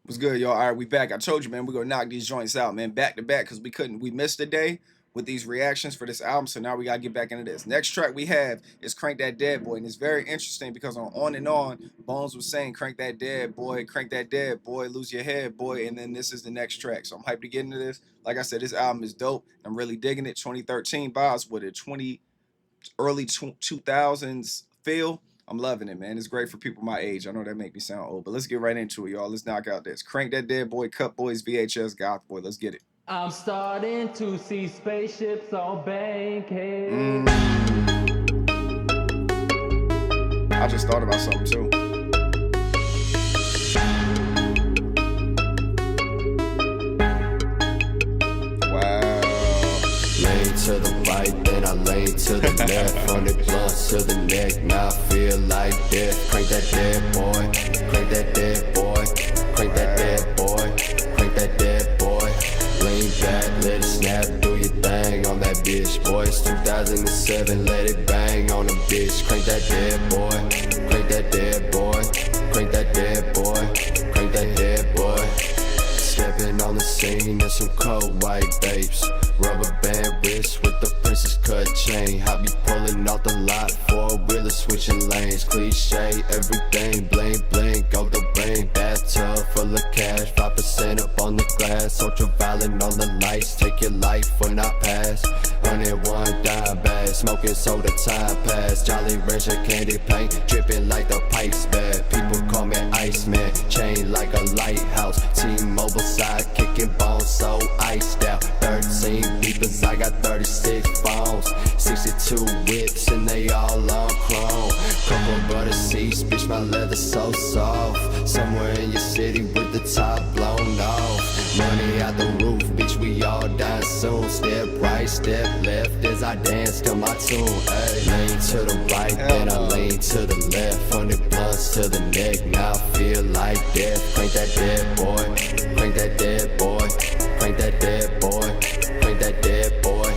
What's good, y'all? All right, we back. I told you, man, we're gonna knock these joints out, man, back to back, because we missed a day with these reactions for this album. So now we gotta get back into this. Next track we have is Crank That Dead Boy, and it's very interesting because on and on, Bones was saying crank that dead boy, lose your head, boy, and then this is the next track. So I'm hyped to get into this. Like I said, this album is dope. I'm really digging it. 2013 vibes with a early 2000s feel. I'm loving it, man. It's great for people my age. I know that make me sound old, but let's get right into it, y'all. Let's knock out this. Crank That Dead Boy, Cut Boys, VHS, Goth Boy. Let's get it. I'm starting to see spaceships on Bankhead. I just thought about something too. Wow. Lane to the right, then I lane to the left. From the blunt to the neck, now I feel like death. Crank that dead boy, crank that dead boy, crank that dead boy, crank that dead boy. Lean back, let it snap, do your thing on that bitch. Boy, it's 2007, let it bang on the bitch. Crank that dead boy, crank that dead boy, crank that dead boy, crank that dead boy. Stepping on the scene, there's some cold white babes. Rubber band wrist with the princess cut chain. I be pulling off the lot, four-wheeler switching lanes. Cliche, everything, bling bling, go the rain. Bathtub full of cash, 5% up on the glass. Ultraviolet on the lights, take your life when I pass. 101 dime bag, smoking soda time pass. Jolly Rancher candy paint, dripping like the pipes bad. People call me Iceman, chain like a lighthouse. T-Mobile side kicking bones, so iced out. 13 beepers, I got 36 phones. 62 whips and they all on chrome. Cocoa butter seats, bitch, my leather so soft. Somewhere in your city with the top blown off. Money out the roof, bitch, we all die soon. Step right, step left as I dance to my tune. Ay, lean to the right, then I lean to the left. From the blunts to the neck, now I feel like death. Crank that dead boy, crank that dead boy, crank that dead boy, crank that dead boy.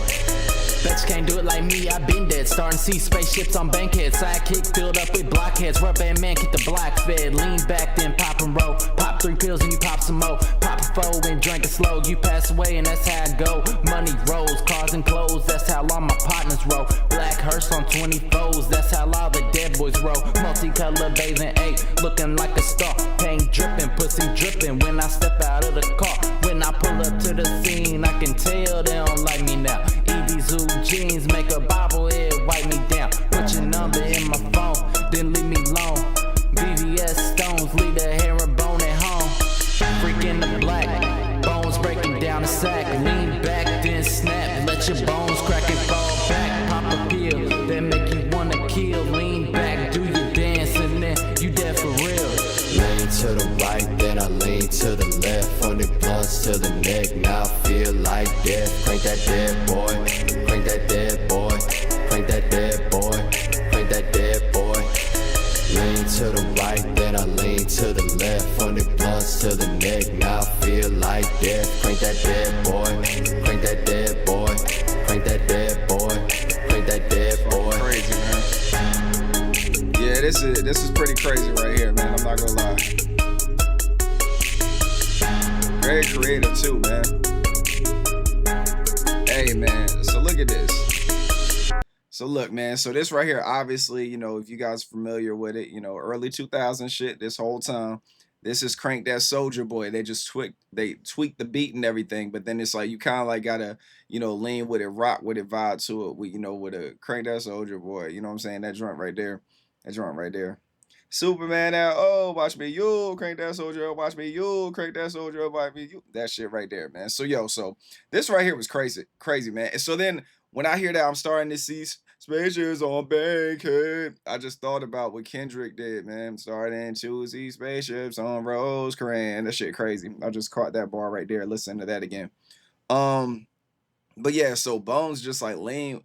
Bitch can't do it like me, I been dead. Starting to see spaceships on Bankhead. Sidekick filled up with blockheads. Rubber man, keep the block fed. Lean back, then pop and roll. Pop 3 pills and you pop some more. Pop a foe and drink it slow. You pass away and that's how I go. Money rolls, cars and clothes, that's how all my partners roll. Black hearse on 24s, that's how all the dead boys roll. Multicolor bathing 8, looking like a star. Paint dripping, pussy dripping when I step out of the car. When I pull up to the scene, I can tell they don't like me now. Zoo jeans make a bobblehead wipe me down. Put your number in my phone, then leave me alone. VVS stones, leave the herringbone at home. Freak in the black, bones breaking down the sack. Lean back, then snap, let your bones crack and fall back. Pop a pill, that make you wanna kill. Lean back, do your dance, and then you dead for real. Lean to the right, then I lean to the left. From the blunts to the neck, now I feel like death. Crank that dead boy, crank that dead boy, crank that dead boy, crank that dead boy. Lean to the right, then I lean to the left. From the blunts to the neck, now I feel like death. Crank that dead boy, crank that dead boy, crank that dead boy, crank that dead boy. Crazy, man. Yeah, this is pretty crazy right here, man. I'm not gonna lie. Very creative too, man. Hey, man. So look at this. So look, man. So this right here, obviously, if you guys familiar with it, early 2000 shit. This whole time, this is Crank That Soldier Boy. They just tweak the beat and everything, but then it's like you kind of like gotta, lean with it, rock with it, vibe to it. With a Crank That Soldier Boy. You know what I'm saying? That joint right there. That joint right there. Superman out, oh, watch me, you crank that soldier up, watch me, you crank that soldier up, watch me, you. That shit right there, man. So this right here was crazy, man. And so then when I hear that, I'm starting to see spaceships on Bankhead. I just thought about what Kendrick did, man. Starting to see spaceships on Rosecrans. That shit crazy. I just caught that bar right there. Listen to that again. But yeah, so Bones just like lean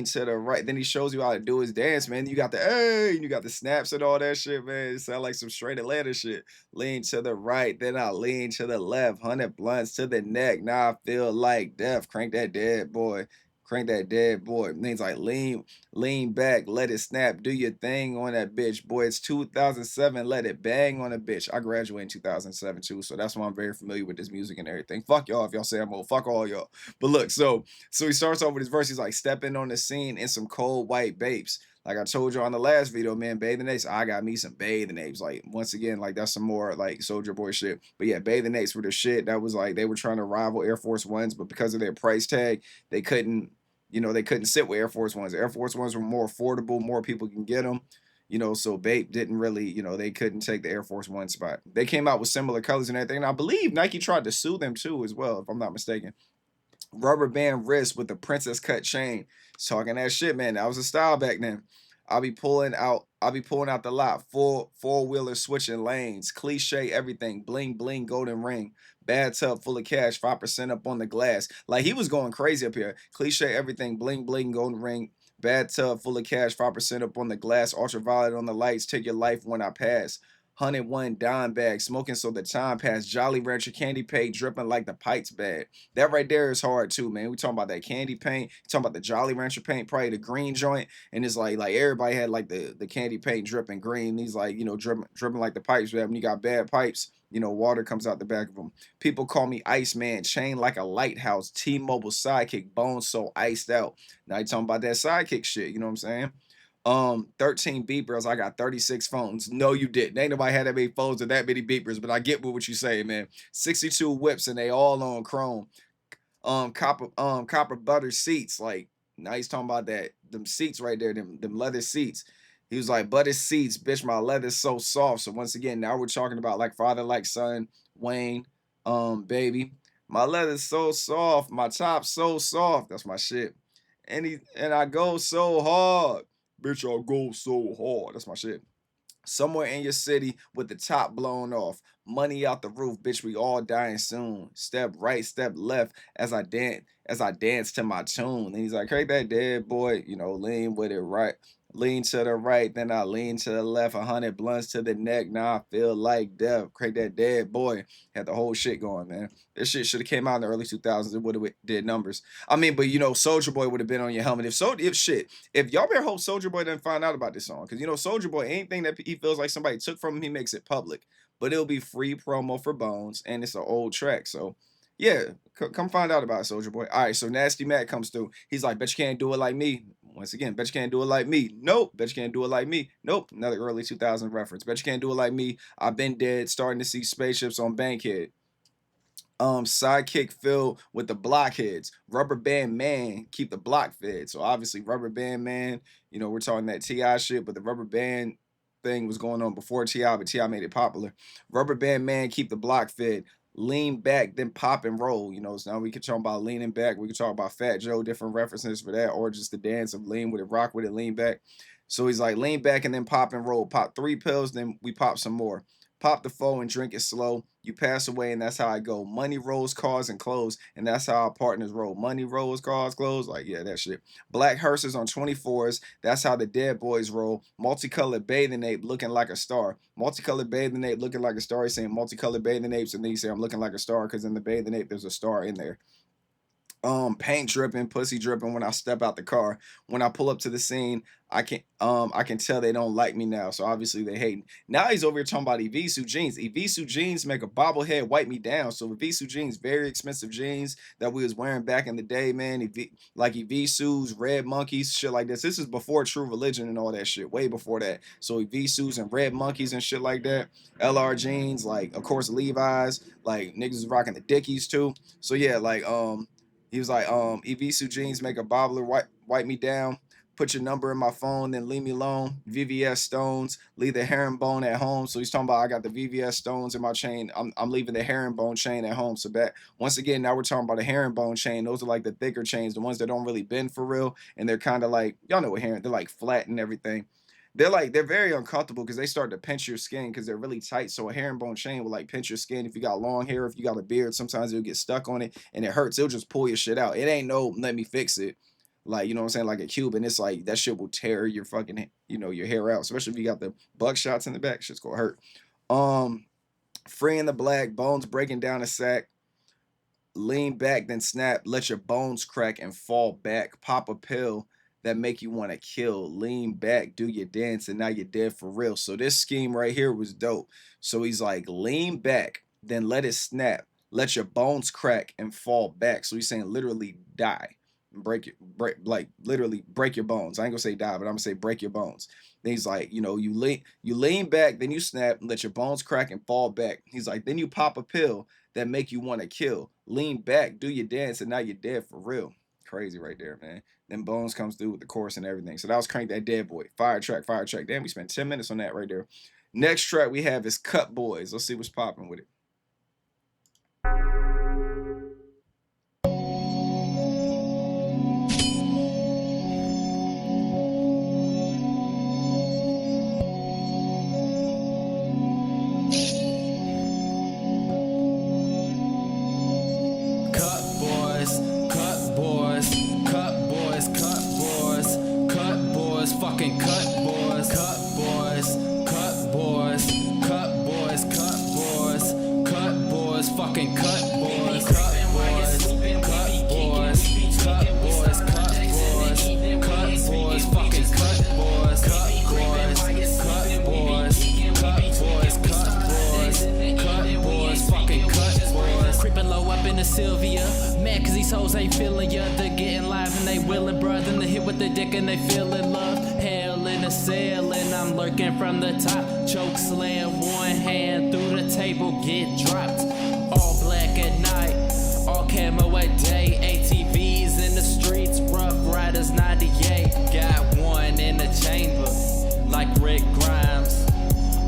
to the right. Then he shows you how to do his dance, man. You got the hey, you got the snaps and all that shit, man. It sound like some straight Atlanta shit. Lean to the right, then I lean to the left. 100 blunts to the neck. Now I feel like death. Crank that dead boy. Crank that dead boy. Things like lean back, let it snap, do your thing on that bitch. Boy, it's 2007, let it bang on a bitch. I graduated in 2007 too, so that's why I'm very familiar with this music and everything. Fuck y'all if y'all say I'm old. Fuck all y'all. But look, so he starts off with his verse. He's like, stepping on the scene in some cold white babes. Like I told you on the last video, man, bathing apes. I got me some bathing apes. Like once again, like that's some more like Soldier Boy shit. But yeah, bathing apes were the shit. That was like they were trying to rival Air Force Ones, but because of their price tag, they couldn't, they couldn't sit with Air Force Ones. Air Force Ones were more affordable, more people can get them. So Bape didn't really, they couldn't take the Air Force One spot. They came out with similar colors and everything. And I believe Nike tried to sue them too as well, if I'm not mistaken. Rubber band wrist with the princess cut chain. It's talking that shit, man. That was a style back then. I'll be pulling out the lot, four-wheeler switching lanes, cliche everything, bling bling golden ring, bathtub full of cash, 5% up on the glass. Like he was going crazy up here. Cliche everything, bling bling golden ring, bathtub full of cash, 5% up on the glass, ultraviolet on the lights, take your life when I pass. 101 dime bag, smoking so the time passed. Jolly Rancher candy paint dripping like the pipes bag. That right there is hard too, man. We talking about that candy paint. Talking about the Jolly Rancher paint, probably the green joint. And it's like everybody had like the candy paint dripping green. These like, dripping like the pipes bag. When you got bad pipes, water comes out the back of them. People call me Iceman, chain like a lighthouse. T-Mobile sidekick, bones so iced out. Now you talking about that sidekick shit, you know what I'm saying? 13 beepers. I got 36 phones. No, you didn't. Ain't nobody had that many phones or that many beepers, but I get what you say, man. 62 whips and they all on chrome. Copper butter seats. Like now he's talking about them seats right there, them leather seats. He was like, butter seats, bitch, my leather's so soft. So once again, now we're talking about like father, like son, Wayne, baby. My leather's so soft, my top so soft. That's my shit. And I go so hard. Bitch, I'll go so hard. That's my shit. Somewhere in your city with the top blown off. Money out the roof, bitch, we all dying soon. Step right, step left as I dance to my tune. And he's like, crack that dead boy, lean with it right. Lean to the right, then I lean to the left. 100 blunts to the neck. Now I feel like death. Crack that dead boy. Had the whole shit going, man. This shit should have came out in the early 2000s. It would have did numbers. I mean, but Soldier Boy would have been on your helmet. If y'all better hope Soldier Boy doesn't find out about this song, because Soldier Boy, anything that he feels like somebody took from him, he makes it public. But it'll be free promo for Bones, and it's an old track. So yeah, come find out about it, Soldier Boy. All right, so Nasty Mac comes through. He's like, bet you can't do it like me. Once again, bet you can't do it like me. Nope. Bet you can't do it like me. Nope. Another early 2000 reference. Bet you can't do it like me. I've been dead, starting to see spaceships on Bankhead. Sidekick filled with the blockheads. Rubber Band Man keep the block fed. So obviously Rubber Band Man, we're talking that T.I. shit, but the Rubber Band thing was going on before T.I., but T.I. made it popular. Rubber Band Man keep the block fed. Lean back, then pop and roll. So now we can talk about leaning back. We can talk about Fat Joe, different references for that, or just the dance of lean with it, rock with it, lean back. So he's like, lean back and then pop and roll. Pop 3 pills, then we pop some more. Pop the foe and drink it slow. You pass away, and that's how I go. Money rolls, cars, and clothes, and that's how our partners roll. Money rolls, cars, clothes, like, yeah, that shit. Black hearses on 24s, that's how the dead boys roll. Multicolored bathing ape looking like a star. Multicolored bathing ape looking like a star. He's saying multicolored bathing apes, and then he say I'm looking like a star, because in the bathing ape, there's a star in there. Paint dripping, pussy dripping when I step out the car. When I pull up to the scene, I can tell they don't like me now. So obviously they hating. Now he's over here talking about Evisu jeans. Evisu jeans make a bobblehead wipe me down. So Evisu jeans, very expensive jeans that we was wearing back in the day, man. Like Evisu's, Red Monkeys, shit like this. This is before True Religion and all that shit. Way before that. So Evisu's and Red Monkeys and shit like that. LR jeans, like of course Levi's, like niggas was rocking the Dickies too. So yeah, like he was like, Evisu jeans make a bobbler wipe me down. Put your number in my phone, then leave me alone. VVS stones, leave the herringbone at home. So he's talking about I got the VVS stones in my chain. I'm leaving the herringbone chain at home. So back once again, now we're talking about a herringbone chain. Those are like the thicker chains, the ones that don't really bend for real, and they're kind of like y'all know what herring. They're like flat and everything. They're very uncomfortable because they start to pinch your skin because they're really tight. So a herringbone chain will like pinch your skin. If you got long hair, if you got a beard, sometimes it'll get stuck on it and it hurts. It'll just pull your shit out. It ain't no let me fix it. Like, you know what I'm saying? Like a Cuban, it's like that shit will tear your fucking, your hair out. Especially if you got the buckshots in the back, shit's gonna hurt. Free in the black, bones breaking down a sack. lean back, then snap, let your bones crack and fall back. Pop a pill that make you want to kill. Lean back, do your dance, and now you're dead for real. So this scheme right here was dope. So he's like, lean back, then let it snap, let your bones crack and fall back. So he's saying literally die. Break like literally break your bones. I ain't gonna say die, but I'm gonna say break your bones. Then he's like, you know, you lean back, then you snap, let your bones crack and fall back. He's like, then you pop a pill that make you want to kill. Lean back, do your dance, and now you're dead for real. Crazy right there, man. Then Bones comes through with the chorus and everything. So that was Crank That Dead Boy. Fire track, fire track. Damn, we spent 10 minutes on that right there. Next track we have is Cut Boys. Let's see what's popping with it. Sylvia, mad cause these hoes ain't feeling ya. They're getting live and they willing, bruh. Then they hit with the dick and they feeling love. Hell in a cell and I'm lurking from the top. Choke slam, one hand through the table, get dropped. All black at night, all camo at day. ATVs in the streets, rough riders 98. Got one in the chamber, like Rick Grimes.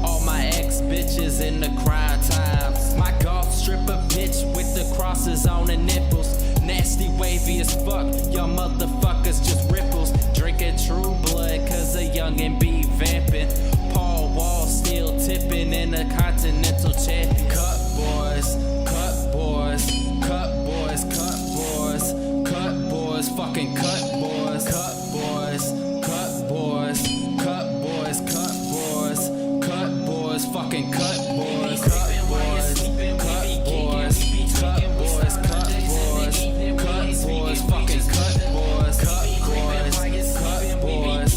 All my ex-bitches in the crime times. My golf stripper bitch with the crosses on the nipples. Nasty wavy as fuck, y'all motherfuckers just ripples. Drinking True Blood cause a youngin' be vamping. Paul Wall still tipping in a continental champion. Cut boys, cut boys, cut boys, cut boys, cut boys, fucking cut boys, cut boys, cut boys, cut boys, cut boys, cut boys, fucking cut boys, cut boys, cut boys, cut boys, cut boys, cut boys, fucking cut boys, cut boys, cut boys, cut boys,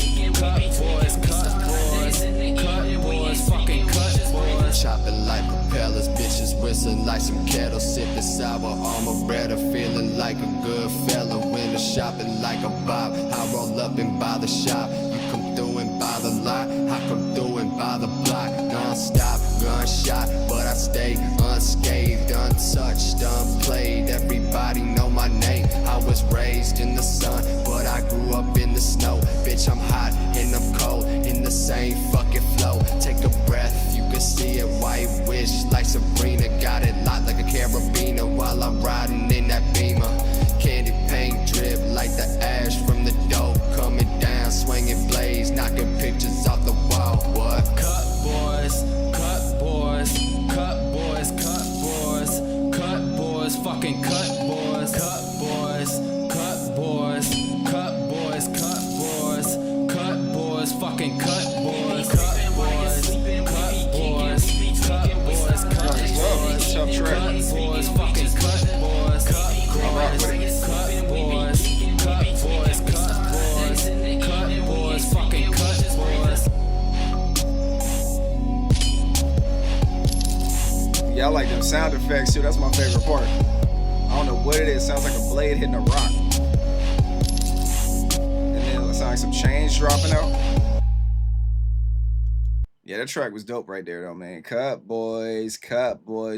cut boys, cut boys, fucking cut boys. Chopping like propellers, bitches whistling like some kettle, sipping sour armoretta, feeling like a good fella. Window shopping like a bob, I roll up and buy the shop. You come through and buy the lot, I come through and buy the block. Non-stop, gunshot, but I stay unscathed, untouched, unplayed. Everybody know my name. I was raised in the sun, but I grew up in the snow. Bitch, I'm hot and I'm cold in the same fucking flow. Take a breath, you can see it. White wish like Sabrina, got it locked like a carabiner while I'm riding in that Beamer. Candy paint drip like the ash from the dope coming down, swinging blades, knocking pictures off the wall. What? Cut boys, cut boys, cut boys, cut boys, cut boys, fucking cut boys, cut boys, cut boys, cut boys, cut boys, cut boys, fucking cut boys, cut boys, cut boys, cut boys, cut boys, Tough track. cut boys, fucking cut boys, cut boys, cut boys, cut boys, cut boys, cut boys, fucking cut boys. Yeah, I like them sound effects too. That's my favorite part. I don't know what it is. It sounds like a blade hitting a rock. And then it sounds like some chains dropping out. Yeah, that track was dope right there though, man. Cut boys,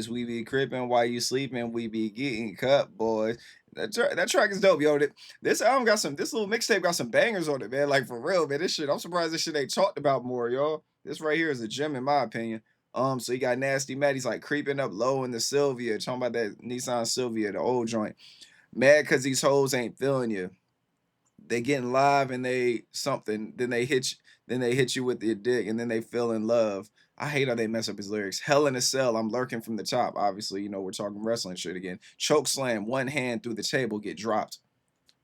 we be crippin' while you sleeping, we be getting cut boys. That track is dope, yo. This album got this little mixtape got some bangers on it, man. Like for real, man. This shit, I'm surprised this shit ain't talked about more, y'all. This right here is a gem in my opinion. So you got Nasty Matt, he's like creeping up low in the Sylvia, talking about that Nissan Sylvia, the old joint. Mad cause these hoes ain't feeling you. They getting live and they something, then they hit you with your dick, and then they fell in love. I hate how they mess up his lyrics. Hell in a cell, I'm lurking from the top. Obviously, you know, we're talking wrestling shit again. Choke slam, one hand through the table, get dropped.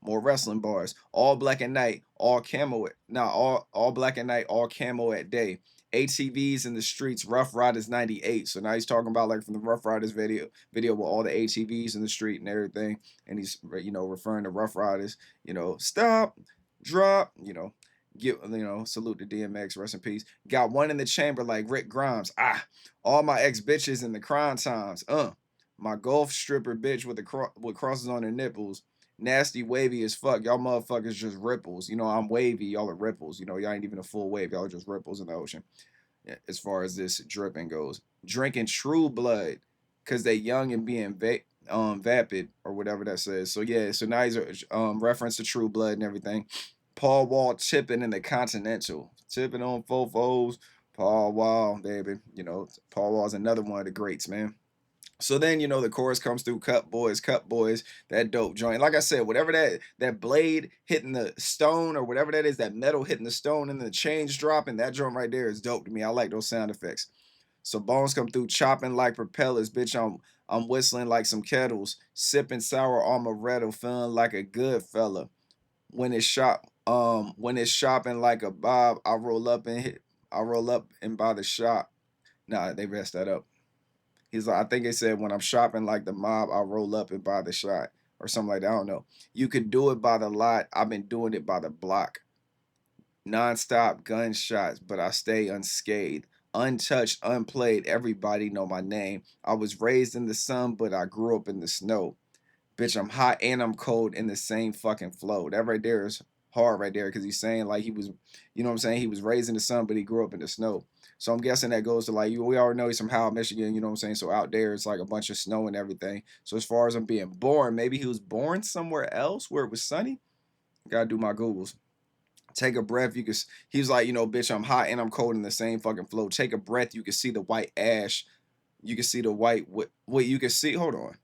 More wrestling bars. All black at night, all camo at all black at night, all camo at day. ATVs in the streets, Rough Riders 98. So now he's talking about like from the Rough Riders video with all the ATVs in the street and everything. And he's, you know, referring to Rough Riders, you know, stop, drop, you know, salute to DMX, rest in peace. Got one in the chamber like Rick Grimes. All my ex bitches in the crime times. My golf stripper bitch with with crosses on her nipples. Nasty, wavy as fuck. Y'all motherfuckers just ripples. You know, I'm wavy. Y'all are ripples. You know, y'all ain't even a full wave. Y'all are just ripples in the ocean. Yeah, as far as this dripping goes. Drinking True Blood because they young and being vapid or whatever that says. So yeah, so now he's reference to True Blood and everything. Paul Wall tipping in the Continental. Tipping on fofos. Paul Wall, baby. You know, Paul Wall's another one of the greats, man. So then, you know, the chorus comes through, Cut Boys, that dope joint. Like I said, whatever that blade hitting the stone or whatever that is, that metal hitting the stone and the chains dropping, that joint right there is dope to me. I like those sound effects. So bones come through, chopping like propellers. Bitch, I'm whistling like some kettles, sipping sour amaretto, feeling like a good fella. When it's shopping like a bob, I roll up and buy the shop. Nah, they messed that up. He's like, I think it said, when I'm shopping like the mob, I roll up and buy the shot or something like that. I don't know. You could do it by the lot. I've been doing it by the block. Non-stop gunshots, but I stay unscathed. Untouched, unplayed. Everybody know my name. I was raised in the sun, but I grew up in the snow. Bitch, I'm hot and I'm cold in the same fucking flow. That right there is hard right there because he's saying like he was, you know what I'm saying? He was raised in the sun, but he grew up in the snow. So I'm guessing that goes to like, we already know he's from Howell, Michigan, you know what I'm saying? So out there, it's like a bunch of snow and everything. So as far as him being born, maybe he was born somewhere else where it was sunny. Gotta do my Googles. Take a breath, he was like, you know, bitch, I'm hot and I'm cold in the same fucking flow. Take a breath, you can see the white ash. You can see the white, wait, you can see, hold on.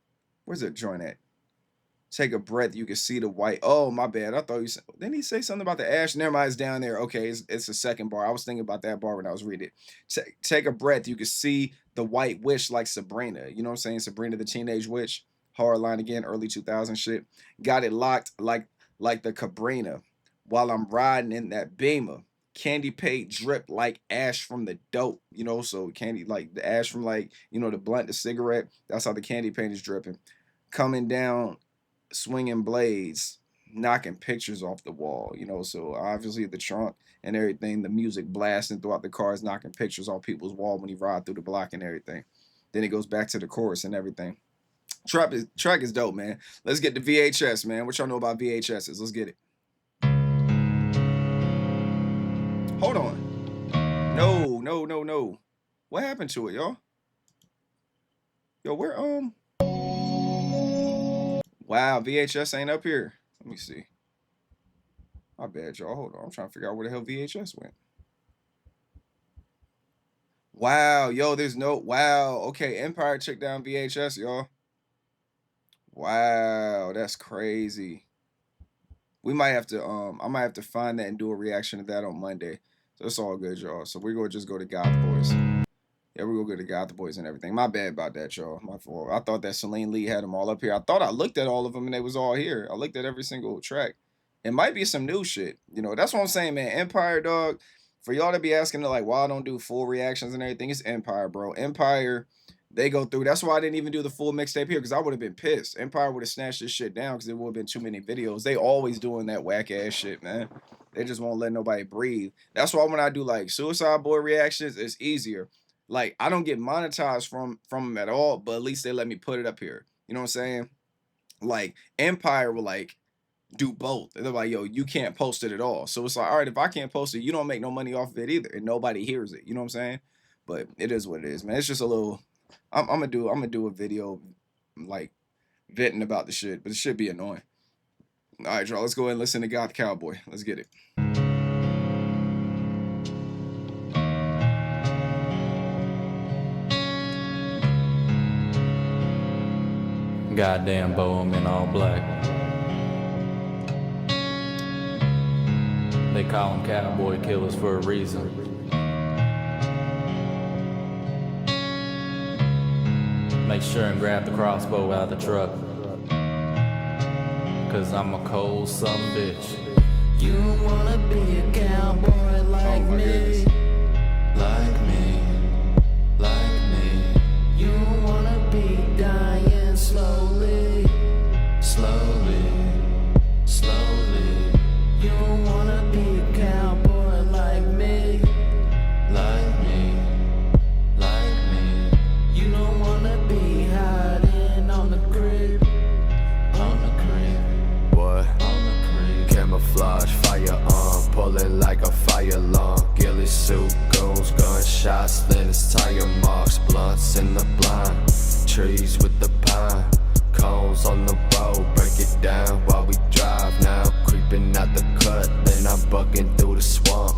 Where's that joint at? Take a breath, you can see the white. Oh, my bad. I thought didn't he say something about the ash? Never mind, it's down there. Okay, it's the second bar. I was thinking about that bar when I was reading it. Take a breath, you can see the white witch like Sabrina. You know what I'm saying? Sabrina the Teenage Witch. Hard line again, early 2000 shit. Got it locked like the Cabrina. While I'm riding in that Beamer. Candy paint drip like ash from the dope. You know, so candy, like the ash from like, you know, the blunt, the cigarette. That's how the candy paint is dripping. Coming down, swinging blades, knocking pictures off the wall, you know, so obviously the trunk and everything, the music blasting throughout the cars, knocking pictures off people's wall when he ride through the block and everything. Then it goes back to the chorus and everything. Track is dope, man. Let's get the VHS, man. What y'all know about VHSs? Let's get it. Hold on. No. What happened to it, y'all? Yo, where, wow, VHS ain't up here. Let me see. My bad, y'all. Hold on. I'm trying to figure out where the hell VHS went. Wow, yo, there's no... Wow. Okay, Empire took down VHS, y'all. Wow, that's crazy. We might have to... I might have to find that and do a reaction to that on Monday. So it's all good, y'all. So we're going to just go to God Boys. Yeah, we're going to go to God the Boys and everything. My bad about that, y'all. My fault. I thought that Celine Lee had them all up here. I thought I looked at all of them and they was all here. I looked at every single track. It might be some new shit. You know, that's what I'm saying, man. Empire, dog. For y'all to be asking, like, why I don't do full reactions and everything, it's Empire, bro. Empire, they go through. That's why I didn't even do the full mixtape here, because I would have been pissed. Empire would have snatched this shit down because there would have been too many videos. They always doing that whack-ass shit, man. They just won't let nobody breathe. That's why when I do, like, Suicide Boy reactions, it's easier. Like, I don't get monetized from them at all, but at least they let me put it up here. You know what I'm saying? Like, Empire will, like, do both. They're like, yo, you can't post it at all. So it's like, all right, if I can't post it, you don't make no money off of it either, and nobody hears it. You know what I'm saying? But it is what it is, man. It's just a little... I'm gonna do a video, like, venting about the shit, but it should be annoying. All right, y'all, let's go ahead and listen to God the Cowboy. Let's get it. Goddamn bohem in all black. They call them cowboy killers for a reason. Make sure and grab the crossbow out of the truck, 'cause I'm a cold son bitch. You wanna be a cowboy like me? Like slowly, slowly, slowly. You don't wanna be a cowboy like me, like me, like me. You don't wanna be hiding on the crib, on the crib. What? On the crib. Camouflage, firearm, pulling like a fire alarm. Ghillie suit, goons, gunshots, then it's tire marks. Blunts in the blind, trees with the pine. Cones on the road, break it down while we drive. Now creeping out the cut, then I'm bucking through the swamp.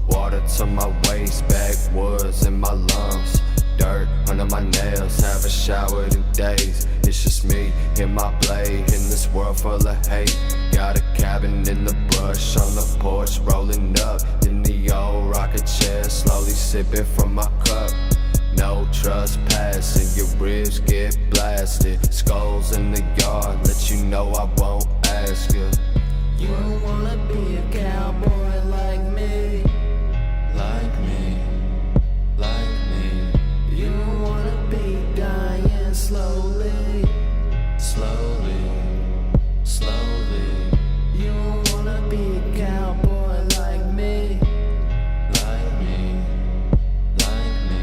Water to my waist, backwoods in my lungs. Dirt under my nails, haven't showered in days. It's just me and my blade in this world full of hate. Got a cabin in the brush on the porch, rolling up in the old rocket chair, slowly sipping from my cup. No trespassing, your ribs get blasted. Skulls in the yard, let you know I won't ask you. You don't wanna be a cowboy like me, like me, like me. You don't wanna be dying slowly, slowly, slowly. You don't wanna be a cowboy like me, like me, like me.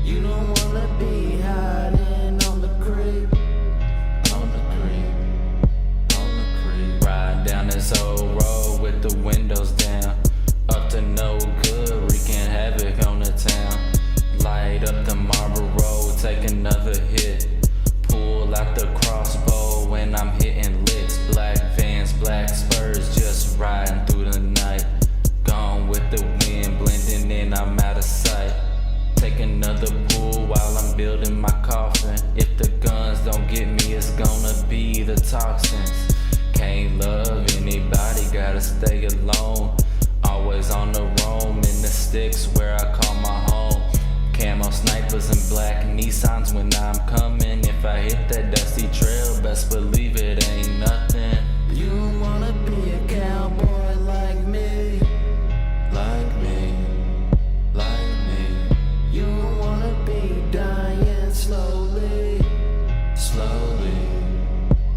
You don't wanna be hiding on the crib, on the crib, on the crib. Riding down this old road with the windows down, up to no good, wreaking havoc on the town. Light up the Marlboro Road, take another hit. Pull out the crossbow when I'm hitting licks. Black Vans, black Spurs, just riding through the night. Gone with the wind, blending in, I'm out of sight. Take another pull while I'm building my coffin. If the guns don't get me, it's gonna be the toxins. Can't love anybody, gotta stay alone. Always on the roam, in the sticks where I call my home. Camo snipers and black Nissans when I'm coming. If I hit that dusty trail, best believe it ain't nothing. You don't wanna be a cowboy like me, like me, like me. You don't wanna be dying slowly, slowly,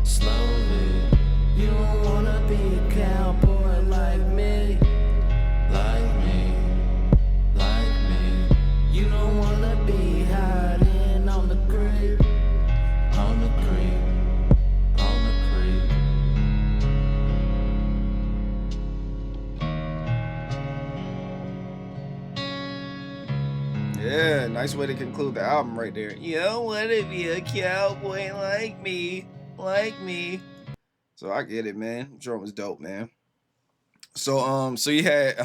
slowly. You don't wanna be a cowboy like me, like me, like me. You don't wanna be hiding on the crib, on the crib, on the crib. Yeah, nice way to conclude the album right there. You don't wanna be a cowboy like me, like me. So I get it, man. Joint was dope, man. So you had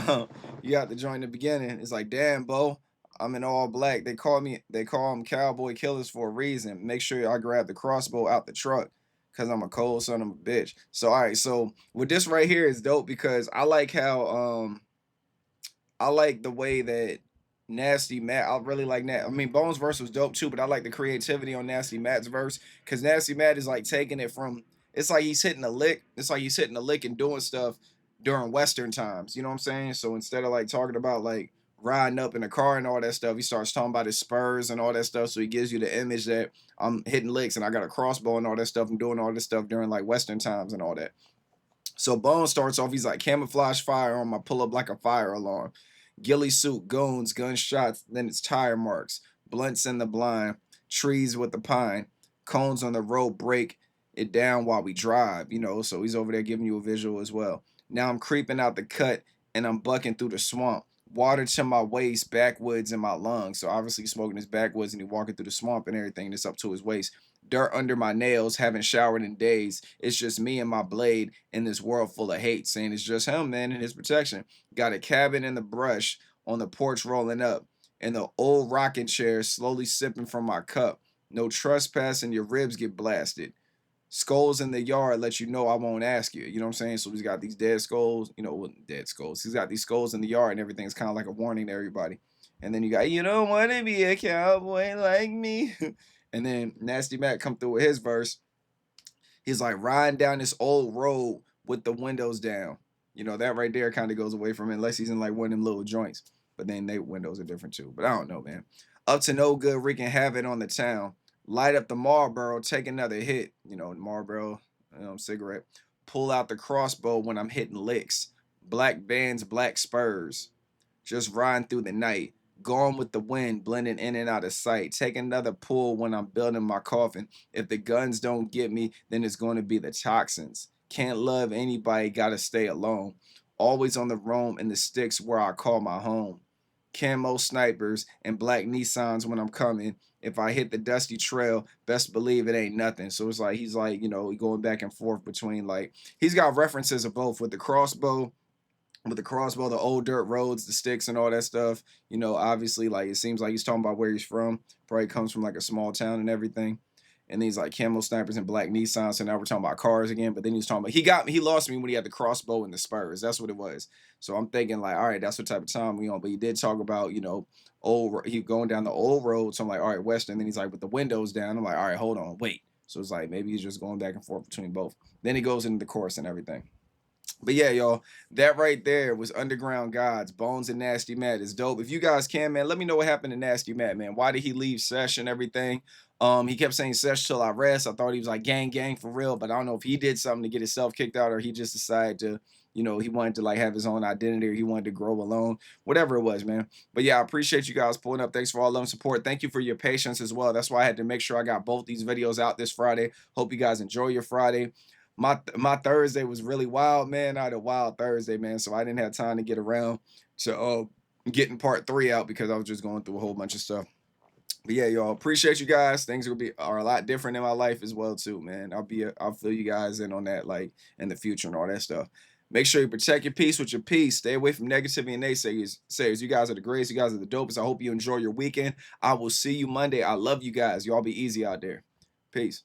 you got the joint in the beginning. It's like, damn, Bo, I'm in all black. They call them cowboy killers for a reason. Make sure I grab the crossbow out the truck, cause I'm a cold son of a bitch. So all right, so with this right here is dope because I like how I like the way that Nasty Matt. I really like that. I mean, Bones' verse was dope too, but I like the creativity on Nasty Matt's verse because Nasty Matt is like taking it from. It's like he's hitting a lick. It's like he's hitting a lick and doing stuff during Western times. You know what I'm saying? So instead of like talking about like riding up in a car and all that stuff, he starts talking about his spurs and all that stuff. So he gives you the image that I'm hitting licks and I got a crossbow and all that stuff. I'm doing all this stuff during like Western times and all that. So Bones starts off, he's like, camouflage firearm, I pull up like a fire alarm. Ghillie suit, goons, gunshots, then it's tire marks. Blunts in the blind, trees with the pine. Cones on the road, break it down while we drive, you know. So he's over there giving you a visual as well. Now I'm creeping out the cut and I'm bucking through the swamp. Water to my waist, backwoods in my lungs. So obviously he's smoking his backwoods and he's walking through the swamp and everything that's up to his waist. Dirt under my nails, haven't showered in days. It's just me and my blade in this world full of hate. Saying it's just him, man, and his protection. Got a cabin in the brush on the porch rolling up. In the old rocking chair, slowly sipping from my cup. No trespassing, your ribs get blasted. Skulls in the yard let you know I won't ask you. You know what I'm saying? So he's got these dead skulls, you know, dead skulls. He's got these skulls in the yard and everything's kind of like a warning to everybody. And then you got, you don't want to be a cowboy like me. And then Nasty Matt come through with his verse. He's like riding down this old road with the windows down. You know, that right there kind of goes away from it unless he's in like one of them little joints. But then they windows are different too. But I don't know, man. Up to no good, wreaking havoc on the town. Light up the Marlboro, take another hit, Marlboro, cigarette. Pull out the crossbow when I'm hitting licks. Black Vans, black Spurs. Just riding through the night. Gone with the wind, blending in and out of sight. Take another pull when I'm building my coffin. If the guns don't get me, then it's going to be the toxins. Can't love anybody, gotta stay alone. Always on the roam in the sticks where I call my home. Camo snipers and black Nissans when I'm coming. If I hit the dusty trail, best believe it ain't nothing. So it's like he's like, going back and forth between, like, he's got references of both with the crossbow, the old dirt roads, the sticks and all that stuff. Obviously, like, it seems like he's talking about where he's from. Probably comes from like a small town and everything. And then he's like camo snipers and black Nissan. So now we're talking about cars again. But then he's talking about he lost me when he had the crossbow and the Spurs. That's what it was. So I'm thinking like, all right, that's what type of time we on. But he did talk about, he going down the old road. So I'm like, all right, Western. Then he's like, with the windows down. I'm like, all right, hold on, wait. So it's like maybe he's just going back and forth between both. Then he goes into the chorus and everything. But yeah, y'all, that right there was Underground Gods, Bones and Nasty Matt. Is dope. If you guys can, man, let me know what happened to Nasty Matt, man. Why did he leave Sesh and everything? He kept saying Sesh till I rest. I thought he was like gang for real, but I don't know if he did something to get himself kicked out or he just decided to, he wanted to like have his own identity or he wanted to grow alone, whatever it was, man. But yeah, I appreciate you guys pulling up. Thanks for all love and support. Thank you for your patience as well. That's why I had to make sure I got both these videos out this Friday. Hope you guys enjoy your Friday. My Thursday was really wild, man. I had a wild Thursday, man. So I didn't have time to get around to getting part 3 out because I was just going through a whole bunch of stuff. But yeah, y'all, appreciate you guys. Things are a lot different in my life as well too, man. I'll fill you guys in on that, like, in the future and all that stuff. Make sure you protect your peace with your peace. Stay away from negativity and naysayers. You guys are the greatest. You guys are the dopest. I hope you enjoy your weekend. I will see you Monday. I love you guys. Y'all be easy out there. Peace.